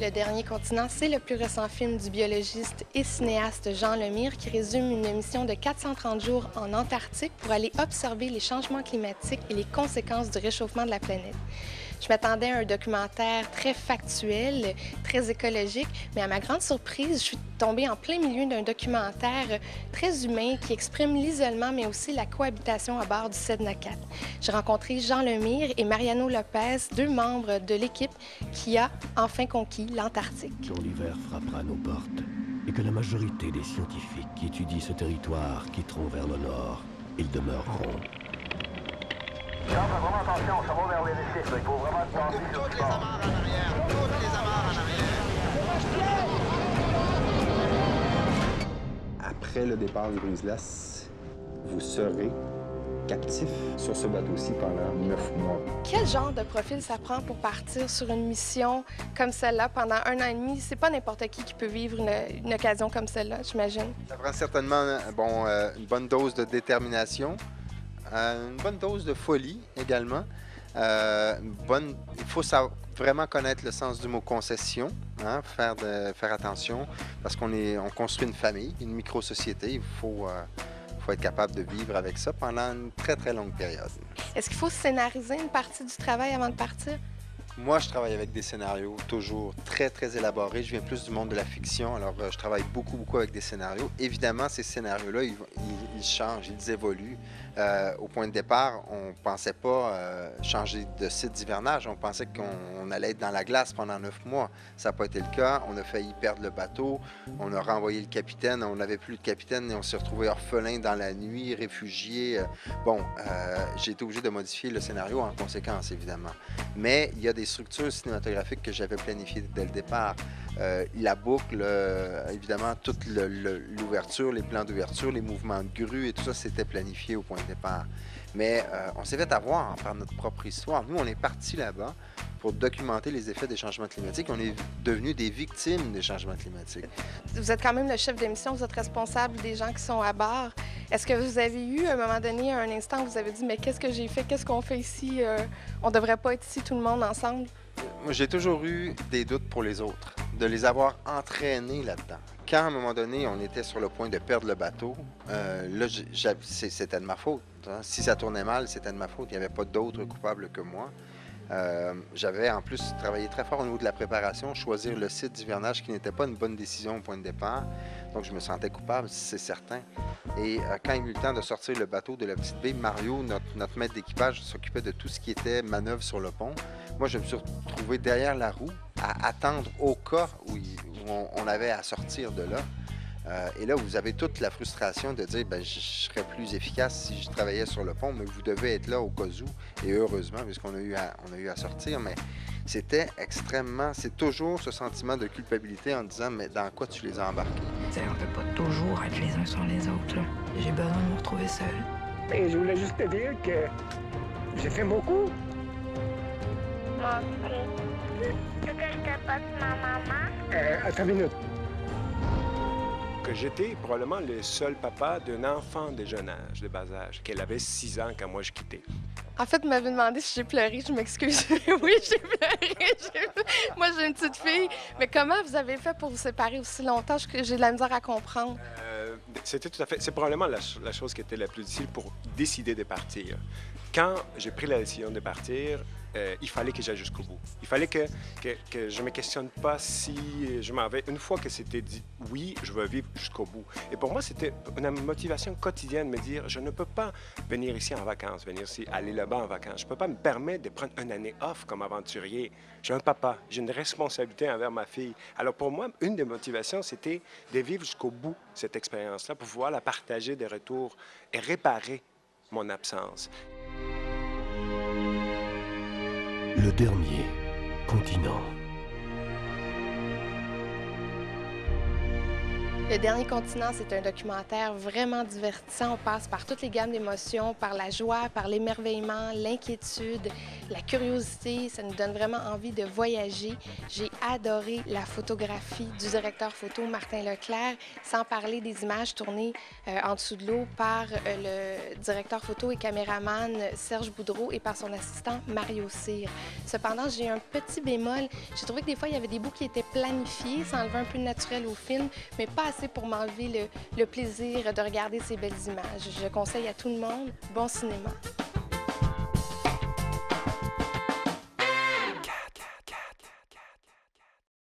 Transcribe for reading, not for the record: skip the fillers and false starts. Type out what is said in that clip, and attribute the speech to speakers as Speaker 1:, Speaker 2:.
Speaker 1: Le dernier continent, c'est le plus récent film du biologiste et cinéaste Jean Lemire qui résume une mission de 430 jours en Antarctique pour aller observer les changements climatiques et les conséquences du réchauffement de la planète. Je m'attendais à un documentaire très factuel, très écologique, mais à ma grande surprise, je suis tombée en plein milieu d'un documentaire très humain qui exprime l'isolement, mais aussi la cohabitation à bord du Sedna 4. J'ai rencontré Jean Lemire et Mariano Lopez, deux membres de l'équipe qui a enfin conquis l'Antarctique.
Speaker 2: Quand l'hiver frappera nos portes et que la majorité des scientifiques qui étudient ce territoire quitteront vers le nord, ils demeureront.
Speaker 3: Charles, fais vraiment attention, ça va vers les récifs. Il faut vraiment se passer sur
Speaker 4: Toutes les amarres en arrière. Toutes les amarres en arrière.
Speaker 5: Après le départ du brise-glace, vous serez captif sur ce bateau-ci pendant 9 mois.
Speaker 1: Quel genre de profil ça prend pour partir sur une mission comme celle-là pendant 1 an et demi? C'est pas n'importe qui peut vivre une occasion comme celle-là, j'imagine.
Speaker 6: Ça prend certainement une bonne dose de détermination, une bonne dose de folie également. Il faut vraiment connaître le sens du mot concession, hein, faire attention, parce qu'on construit une famille, une micro-société. Il faut être capable de vivre avec ça pendant une très, très longue période.
Speaker 1: Est-ce qu'il faut scénariser une partie du travail avant de partir?
Speaker 6: Moi, je travaille avec des scénarios toujours très, très élaborés. Je viens plus du monde de la fiction, alors je travaille beaucoup, beaucoup avec des scénarios. Évidemment, ces scénarios-là, ils changent, ils évoluent. Au point de départ, on ne pensait pas changer de site d'hivernage. On pensait qu'on allait être dans la glace pendant 9 mois. Ça n'a pas été le cas. On a failli perdre le bateau. On a renvoyé le capitaine. On n'avait plus de capitaine et on s'est retrouvé orphelin dans la nuit, réfugié. J'ai été obligé de modifier le scénario en conséquence, évidemment. Mais il y a des structures cinématographiques que j'avais planifiées dès le départ. La boucle, évidemment, toute l'ouverture, les plans d'ouverture, les mouvements de grue et tout ça, c'était planifié au point de départ. Mais on s'est fait avoir par notre propre histoire. Nous, on est partis là-bas pour documenter les effets des changements climatiques. On est devenus des victimes des changements climatiques.
Speaker 1: Vous êtes quand même le chef d'émission, vous êtes responsable des gens qui sont à bord. Est-ce que vous avez eu, à un moment donné, un instant où vous avez dit « Mais qu'est-ce que j'ai fait? Qu'est-ce qu'on fait ici? On ne devrait pas être ici tout le monde ensemble? »
Speaker 6: Moi, j'ai toujours eu des doutes pour les autres, de les avoir entraînés là-dedans. Quand, à un moment donné, on était sur le point de perdre le bateau, là, c'était de ma faute. Hein. Si ça tournait mal, c'était de ma faute. Il n'y avait pas d'autres coupables que moi. J'avais en plus travaillé très fort au niveau de la préparation, choisir le site d'hivernage qui n'était pas une bonne décision au point de départ. Donc, je me sentais coupable, c'est certain. Et quand il y a eu le temps de sortir le bateau de la petite baie, Mario, notre maître d'équipage, s'occupait de tout ce qui était manœuvre sur le pont. Moi, je me suis retrouvé derrière la roue à attendre au cas où on avait à sortir de là. Et là, vous avez toute la frustration de dire je serais plus efficace si je travaillais sur le pont, mais vous devez être là au cas où. Et heureusement, puisqu'on a eu à sortir, mais c'était extrêmement... C'est toujours ce sentiment de culpabilité en disant, mais dans quoi tu les as embarqués?
Speaker 7: On ne peut pas toujours être les uns sur les autres. J'ai besoin de me retrouver seule.
Speaker 8: Et je voulais juste te dire que j'ai fait beaucoup.
Speaker 9: Moi aussi. Tu veux que je te passe ma maman?
Speaker 8: Attends une minute.
Speaker 10: Que j'étais probablement le seul papa d'un enfant de jeune âge, de bas âge, qu'elle avait 6 ans quand moi je quittais.
Speaker 1: En fait, vous m'avez demandé si j'ai pleuré, je m'excuse. Oui, j'ai pleuré. Moi, j'ai une petite fille. Mais comment vous avez fait pour vous séparer aussi longtemps? J'ai de la misère à comprendre.
Speaker 10: C'était tout à fait... C'est probablement la chose qui était la plus difficile pour décider de partir. Quand j'ai pris la décision de partir, il fallait que j'aille jusqu'au bout. Il fallait que je ne me questionne pas si je m'en vais. Une fois que c'était dit oui, je veux vivre jusqu'au bout. Et pour moi, c'était une motivation quotidienne de me dire je ne peux pas venir ici en vacances, venir ici, aller là-bas en vacances. Je ne peux pas me permettre de prendre une année off comme aventurier. J'ai un papa, j'ai une responsabilité envers ma fille. Alors pour moi, une des motivations, c'était de vivre jusqu'au bout cette expérience-là pour pouvoir la partager de retour et réparer mon absence.
Speaker 2: Le dernier continent.
Speaker 1: Le Dernier Continent, c'est un documentaire vraiment divertissant. On passe par toutes les gammes d'émotions, par la joie, par l'émerveillement, l'inquiétude, la curiosité. Ça nous donne vraiment envie de voyager. J'ai adoré la photographie du directeur photo Martin Leclerc, sans parler des images tournées en dessous de l'eau par le directeur photo et caméraman Serge Boudreau et par son assistant Mario Cyr. Cependant, j'ai un petit bémol. J'ai trouvé que des fois, il y avait des bouts qui étaient planifiés, ça enlevait un peu de naturel au film, mais pas assez pour m'enlever le plaisir de regarder ces belles images. Je conseille à tout le monde, bon cinéma.